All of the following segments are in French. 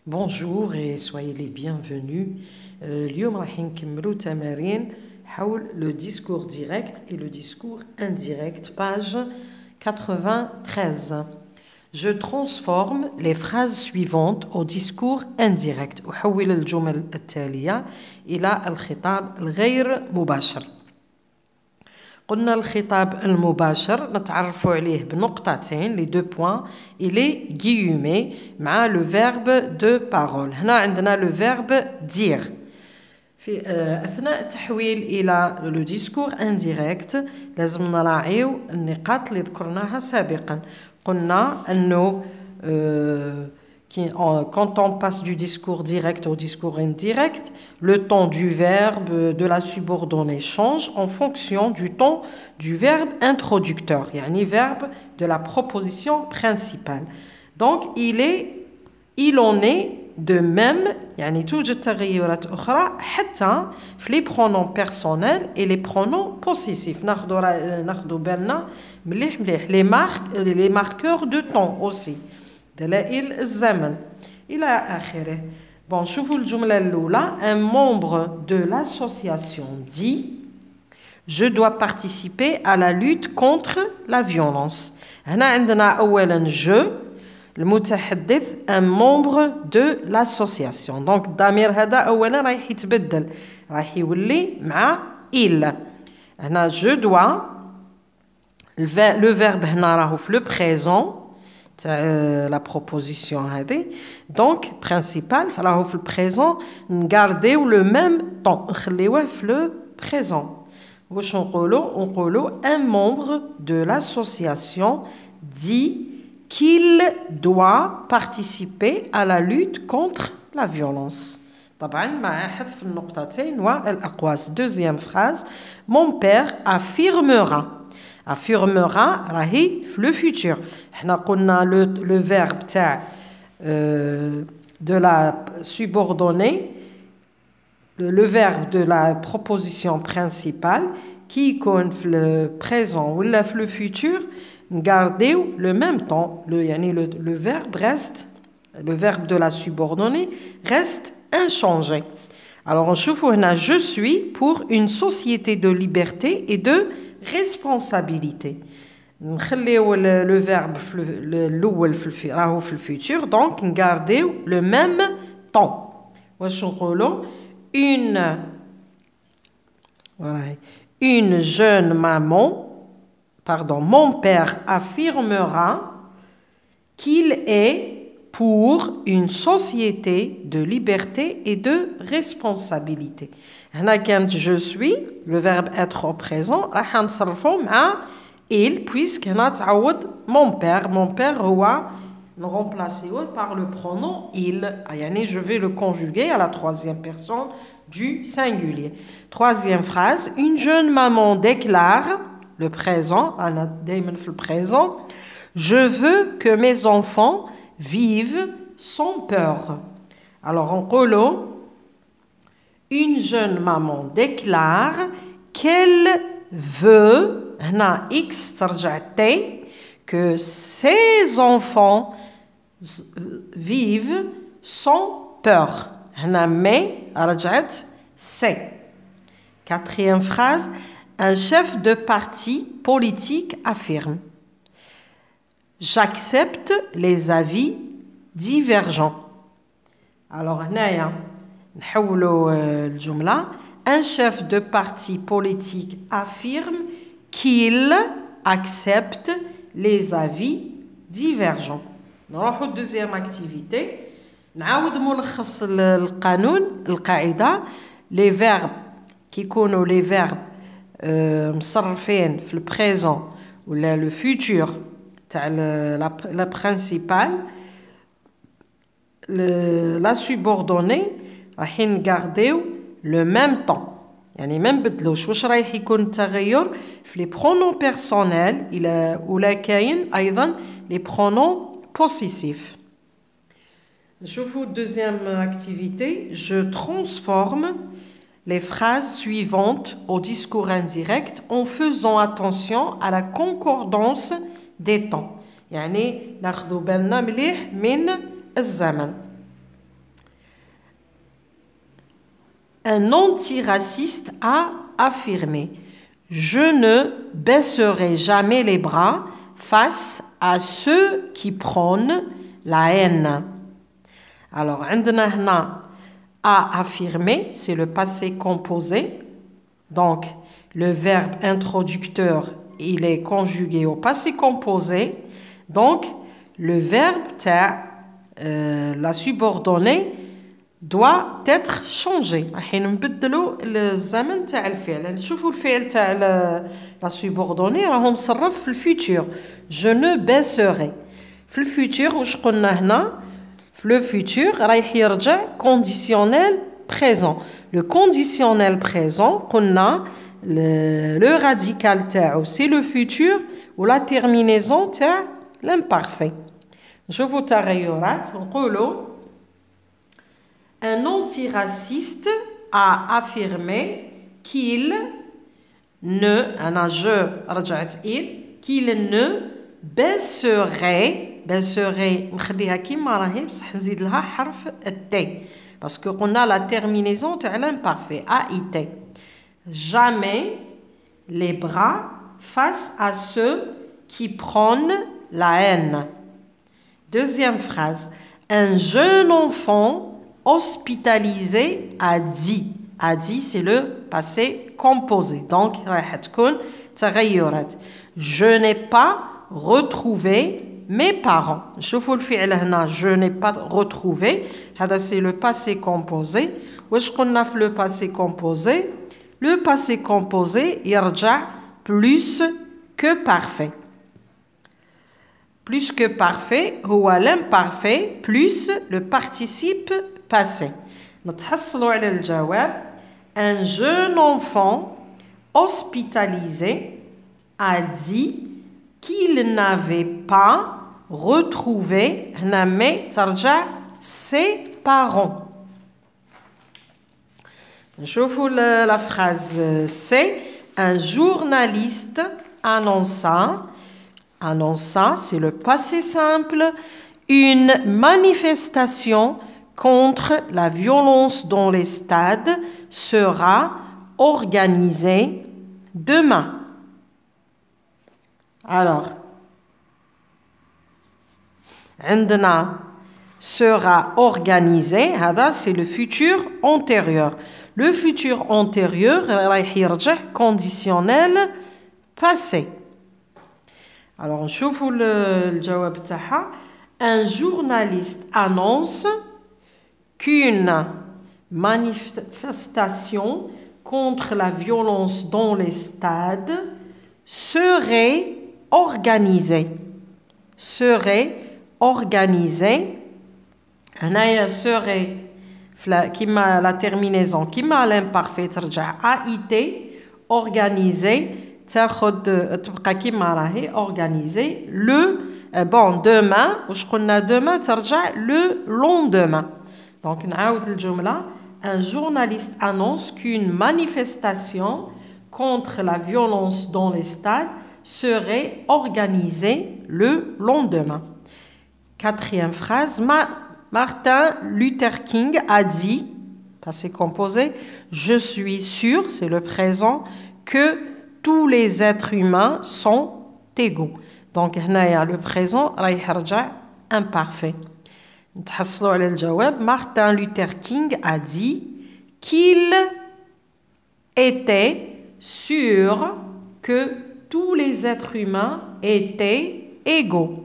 Bonjour et soyez les bienvenus. اليوم راح نكملوا تمارين حول le discours direct et le discours indirect, page 93. Je transforme les phrases suivantes au discours indirect. أحول الجمل التالية إلى الخطاب الغير مباشر. قلنا الخطاب المباشر نتعرفوا عليه بنقطتين les deux points il est guillemets مع le verbe de parole. هنا عندنا le verbe dire. في أثناء التحويل إلى le discours indirect لازم نراعيو النقاط اللي ذكرناها سابقا. قلنا أنه quand on passe du discours direct au discours indirect, le ton du verbe de la subordonnée change en fonction du ton du verbe introducteur, يعني verbe de la proposition principale. Donc il en est de même, يعني توجد تغيرات أخرى حتى في les pronoms personnels et les pronoms possessifs. ناخدو بالنا مليح les marqueurs de ton aussi. دلائل الزمن إلى آخره. Bon, شوفوا الجملة الأولى. Un membre de l'association dit Je dois participer à la lutte contre la violence. هنا عندنا أولا je المتحدث un membre de l'association. Donc الضمير هذا أولا رايح يتبدل رايح يولي مع il. هنا je dois le verbe هنا راهو في le présent la proposition هذه. Donc principal فراهو في البريزون نغارديو le même temps نخليوه في le présent. واش نقولوا un membre de l'association dit qu'il doit participer à la lutte contre la violence. طبعا مع حذف النقطتين والأقواس. Deuxième phrase. Mon père affirmera راهي في le futur. احنا قلنا le verbe تاع de la subordonnée, le verbe de la proposition principale qui يكون في le présent ولا في le futur نغارديو le même temps. Le verbe reste, le verbe de la subordonnée reste inchangé. Alors on شوفوا هنا je suis pour une société de liberté et de responsabilité. نخليو le verbe الأول راهو في الفيتور دونك نغارديو le même temps. واش نقولوا une jeune maman, mon père affirmera qu'il est pour une société de liberté et de responsabilité. هنا كانت je suis le verbe être au présent راح نصرفو مع il puisque هنا تعود mon père هو نرمبلاسيوه par le pronom il. يعني je vais le conjuguer à la troisième personne du singulier. Troisième phrase. Une jeune maman déclare le présent أنا دايما في le présent je veux que mes enfants vivent sans peur. Alors on قولوا une jeune maman déclare qu'elle veut هنا x ترجع t que ses enfants vivent sans peur. هنا mais رجعت c. Quatrième phrase. Un chef de parti politique affirme J'accepte les avis divergents. Alors هنايا نحولوا الجملة. Un chef de parti politique affirme qu'il accepte les avis divergents. نروحوا deuxième activité. نعاود ملخص القانون القاعدة. les verbes كيكونوا les verbes مصرفين في le présent ولا le futur تاع la principale la subordonnée رايحين نغارديو le même temps. يعني ما نبدلوش. واش رايح يكون التغير في les pronoms personnels ولا كاين ايضا les pronoms possessifs. نشوفوا deuxième activité. Je transforme les phrases suivantes au discours indirect en faisant attention à la concordance des temps. يعني ناخذوا بالنا مليح من الزمن. Un antiraciste a affirmé: je ne baisserai jamais les bras face à ceux qui prônent la haine. Alors, a affirmé, c'est le passé composé. Donc, le verbe introducteur, il est conjugué au passé composé. Donc, le verbe la subordonnée doit être changé. راح نبدلوا الزمن تاع الفعل. نشوفوا الفعل تاع la subordonnée راهو مصرف في الفيتور. Je ne baisserai. في الفيتور واش قلنا هنا؟ في le futur رايح يرجع conditionnel présent. Le conditionnel présent قلنا le radical تاعو c'est le futur ou la terminaison تاع l'imparfait. نشوفوا تغيرات نقولوا un antiraciste a affirmé qu'il ne qu'il ne baisserait نخليها كيما راهي بصح نزيد لها حرف التي parce que on a la terminaison تاع l'imparfait AIT. Jamais les bras face à ceux qui prônent la haine. Deuxième phrase. Un jeune enfant hospitalisé a dit. A dit, c'est le passé composé. Donc, je n'ai pas retrouvé mes parents. Je n'ai pas retrouvé. C'est le passé composé. Le passé composé. Le passé composé, يرجع plus que parfait. Plus que parfait, هو l'imparfait plus le participe passé. نتحصلوا على الجواب. Un jeune enfant hospitalisé a dit qu'il n'avait pas retrouvé ترجع ses parents. نشوفوا la phrase C. Un journaliste annonça, c'est le passé simple, une manifestation contre la violence dans les stades sera organisée demain. Alors, عندنا sera organisé, c'est le futur antérieur. Le futur antérieur رايح يرجع conditionnel passé. Alors, نشوفوا الجواب تاعها. Un journaliste annonce qu'une manifestation contre la violence dans les stades serait organisée. Serait organisée. هنايا serait كيما la terminaison كيما l'imparfait ترجع AIT organisé تاخد تبقى كيما راهي organisé le demain واش قلنا demain ترجع le lendemain. Donc نعاود الجملة. Un journaliste annonce qu'une manifestation contre la violence dans les stades serait organisée le lendemain. Quatrième phrase. Martin Luther King a dit, passé composé, je suis sûr, c'est le présent, que tous les êtres humains sont égaux. Donc, le présent رايح يرجع imparfait. نتحصلوا على الجواب. Martin Luther King a dit qu'il était sûr que tous les êtres humains étaient égaux.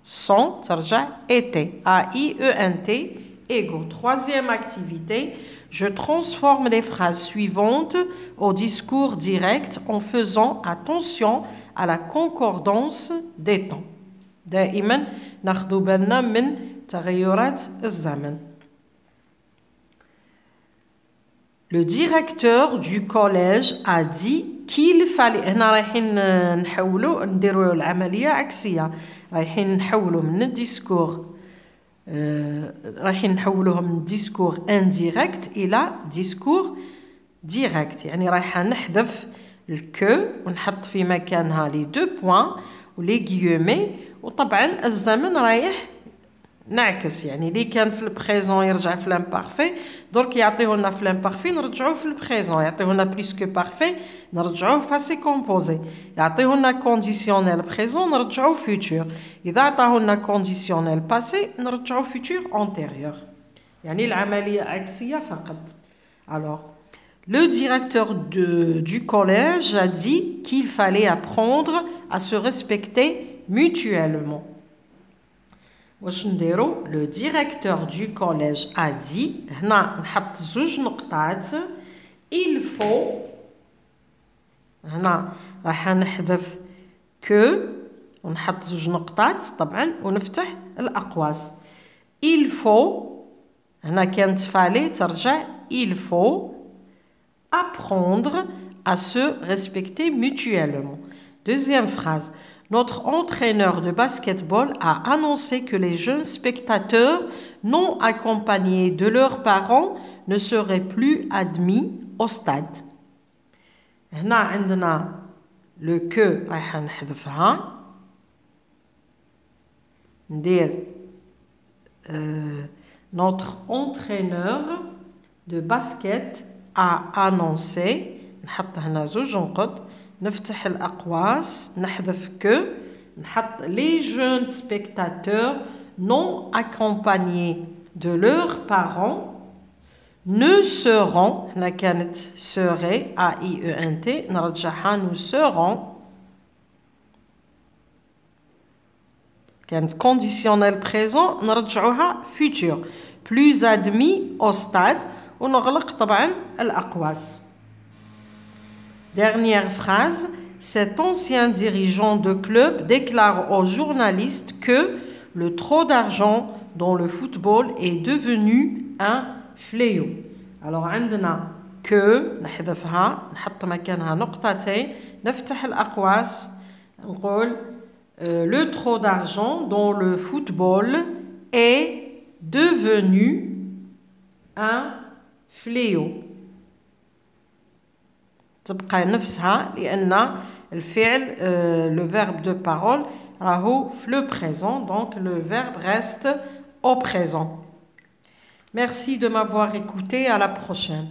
Sont, ترجع était, A-I-E-N-T, égaux. Troisième activité, je transforme les phrases suivantes au discours direct en faisant attention à la concordance des temps. دائما ناخذ بالنا من تغيرات الزمن. Le directeur du collège a dit qu'il fallait. هنا رايحين نحولوا نديروا العملية عكسية. رايحين نحولوا من الديسكور رايحين نحولوها من ديسكور indirect إلى ديسكور direct. يعني رايحة نحذف الكو ونحط في مكانها لي دو بوان ولي غيومي وطبعا الزمن رايح نعكس يعني اللي كان في البريزون يرجع في لامبارفي درك يعطيونا في لامبارفي نرجعوه في البريزون يعطيونا بليس كو بارفي نرجعوه باسي كومبوزي يعطيونا كونديسيونيل بريزون نرجعوه فيتور اذا عطاونا كونديسيونيل باسي نرجعوه فيتور انتيريور يعني العمليه عكسيه فقط. Alors le directeur du collège a dit qu'il fallait apprendre à se respecter mutuellement. Le directeur du collège a dit هنا نحط زوج نقطات il faut هنا راح نحذف que ونحط زوج نقطات طبعا ونفتح الأقواس il faut هنا كانت fallait ترجع il faut apprendre à se respecter mutuellement. Deuxième phrase. Notre entraîneur de basketball a annoncé que les jeunes spectateurs non accompagnés de leurs parents ne seraient plus admis au stade. هنا عندنا le que راح نحذفها ندير notre entraîneur de basket a annoncé نحط هنا زوج نقط نفتح الأقواس نحذف que نحط les jeunes spectateurs non accompagnés de leurs parents ne seront هنا كانت serait A-I-E-N-T نرجعها nous serons كانت conditionnel présent نرجعوها futur plus admis au stade ونغلق طبعا الأقواس. Dernière phrase, cet ancien dirigeant de club déclare aux journalistes que le trop d'argent dans le football est devenu un fléau. Alors عندنا que نحذفها نحط مكانها نقطتين نفتح الأقواس نقول le trop d'argent dans le football est devenu un fléau. تبقى نفسها لأن الفعل le verbe de parole راهو في le présent donc le verbe reste au présent. Merci de m'avoir écouté, à la prochaine.